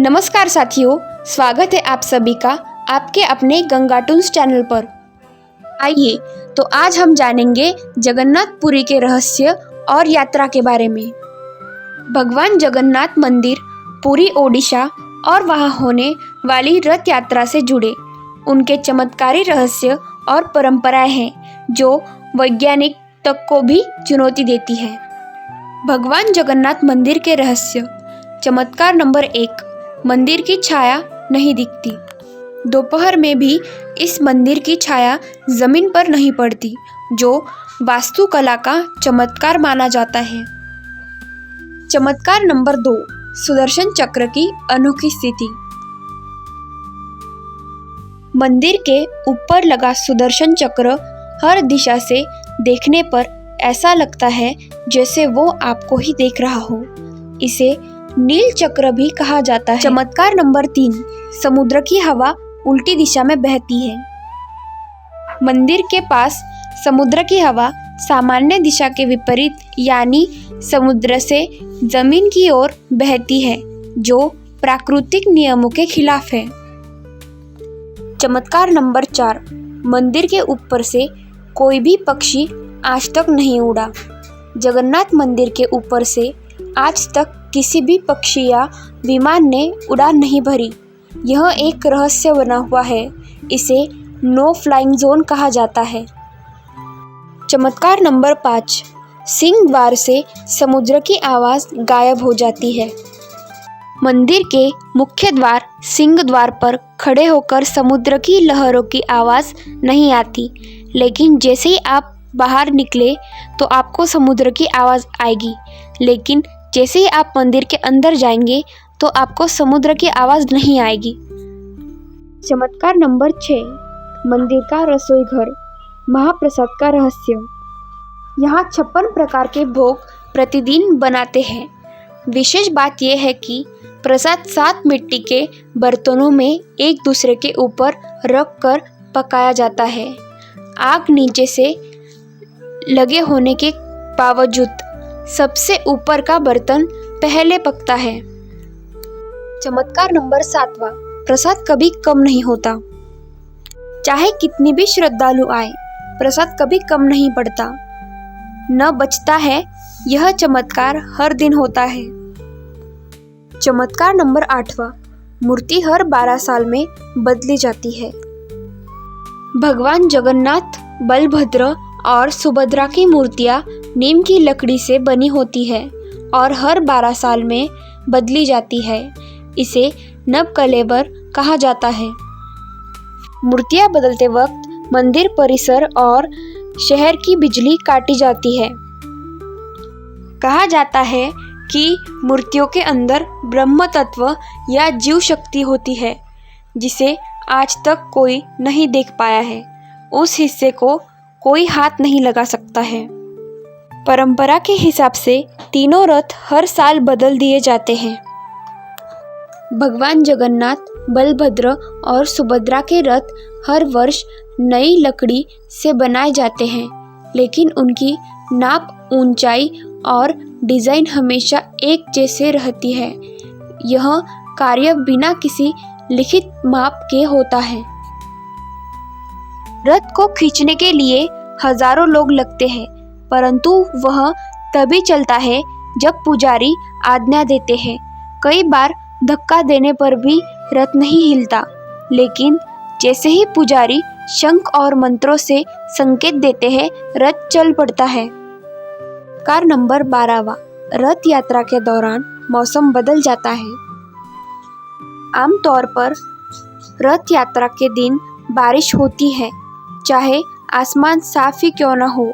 नमस्कार साथियों, स्वागत है आप सभी का आपके अपने गंगाटून्स चैनल पर। आइए तो आज हम जानेंगे जगन्नाथपुरी के रहस्य और यात्रा के बारे में। भगवान जगन्नाथ मंदिर पुरी ओडिशा और वहां होने वाली रथ यात्रा से जुड़े उनके चमत्कारी रहस्य और परंपराएं हैं जो वैज्ञानिक तक को भी चुनौती देती है। भगवान जगन्नाथ मंदिर के रहस्य। चमत्कार नंबर 1, मंदिर की छाया नहीं दिखती। दोपहर में भी इस मंदिर की छाया जमीन पर नहीं पड़ती, जो वास्तुकला का चमत्कार माना जाता है। चमत्कार नंबर 2, सुदर्शन चक्र की अनोखी स्थिति। मंदिर के ऊपर लगा सुदर्शन चक्र हर दिशा से देखने पर ऐसा लगता है जैसे वो आपको ही देख रहा हो। इसे नील चक्र भी कहा जाता है। चमत्कार नंबर 3, समुद्र की हवा उल्टी दिशा में बहती है। मंदिर के पास समुद्र की हवा सामान्य दिशा के विपरीत यानी समुद्र से जमीन की ओर बहती है, जो प्राकृतिक नियमों के खिलाफ है। चमत्कार नंबर 4, मंदिर के ऊपर से कोई भी पक्षी आज तक नहीं उड़ा। जगन्नाथ मंदिर के ऊपर से आज तक किसी भी पक्षी या विमान ने उड़ान नहीं भरी। यह एक रहस्य बना हुआ है। इसे नो फ्लाइंग जोन कहा जाता है। चमत्कार नंबर 5, सिंह द्वार से समुद्र की आवाज़ गायब हो जाती है। मंदिर के मुख्य द्वार सिंह द्वार पर खड़े होकर समुद्र की लहरों की आवाज़ नहीं आती, लेकिन जैसे ही आप बाहर निकले तो आपको समुद्र की आवाज़ आएगी। लेकिन जैसे ही आप मंदिर के अंदर जाएंगे तो आपको समुद्र की आवाज़ नहीं आएगी। चमत्कार नंबर 6, मंदिर का रसोई घर, महाप्रसाद का रहस्य। यहाँ 56 प्रकार के भोग प्रतिदिन बनाते हैं। विशेष बात यह है कि प्रसाद 7 मिट्टी के बर्तनों में एक दूसरे के ऊपर रख कर पकाया जाता है। आग नीचे से लगे होने के बावजूद सबसे ऊपर का बर्तन पहले पकता है। चमत्कार नंबर 7, प्रसाद कभी कम नहीं होता। चाहे कितनी भी श्रद्धालु आए, प्रसाद कभी कम नहीं पड़ता, न बचता है। यह चमत्कार हर दिन होता है। चमत्कार नंबर 8, मूर्ति हर 12 साल में बदली जाती है। भगवान जगन्नाथ, बलभद्र और सुभद्रा की मूर्तियाँ नीम की लकड़ी से बनी होती है और हर 12 साल में बदली जाती है। इसे नवकलेबर कहा जाता है। मूर्तियाँ बदलते वक्त मंदिर परिसर और शहर की बिजली काटी जाती है। कहा जाता है कि मूर्तियों के अंदर ब्रह्म तत्व या जीव शक्ति होती है, जिसे आज तक कोई नहीं देख पाया है। उस हिस्से को कोई हाथ नहीं लगा सकता है। परंपरा के हिसाब से तीनों रथ हर साल बदल दिए जाते हैं। भगवान जगन्नाथ, बलभद्र और सुभद्रा के रथ हर वर्ष नई लकड़ी से बनाए जाते हैं, लेकिन उनकी नाप, ऊंचाई और डिज़ाइन हमेशा एक जैसे रहती है। यह कार्य बिना किसी लिखित माप के होता है। रथ को खींचने के लिए हजारों लोग लगते हैं, परंतु वह तभी चलता है जब पुजारी आज्ञा देते हैं। कई बार धक्का देने पर भी रथ नहीं हिलता, लेकिन जैसे ही पुजारी शंख और मंत्रों से संकेत देते हैं, रथ चल पड़ता है। कार नंबर 12, रथ यात्रा के दौरान मौसम बदल जाता है। आमतौर पर रथ यात्रा के दिन बारिश होती है, चाहे आसमान साफ ही क्यों न हो।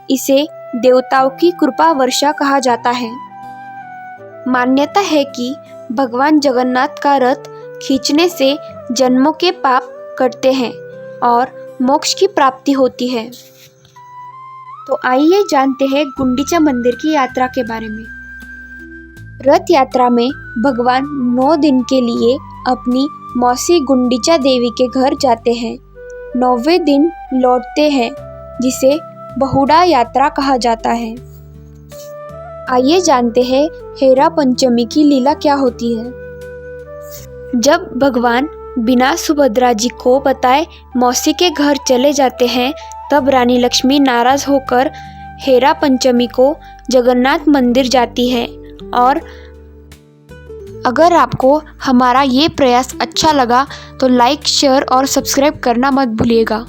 इसे देवताओं की कृपा वर्षा कहा जाता है। मान्यता है कि भगवान जगन्नाथ का रथ खींचने से जन्मों के पाप कटते हैं और मोक्ष की प्राप्ति होती है। तो आइए जानते हैं गुंडीचा मंदिर की यात्रा के बारे में। रथ यात्रा में भगवान 9 दिन के लिए अपनी मौसी गुंडीचा देवी के घर जाते हैं। 9वें दिन लौटते हैं, जिसे बहुड़ा यात्रा कहा जाता है। आइए जानते हैं हेरा पंचमी की लीला क्या होती है। जब भगवान बिना सुभद्रा जी को बताए मौसी के घर चले जाते हैं, तब रानी लक्ष्मी नाराज होकर हेरा पंचमी को जगन्नाथ मंदिर जाती है। और अगर आपको हमारा ये प्रयास अच्छा लगा तो लाइक, शेयर और सब्सक्राइब करना मत भूलिएगा।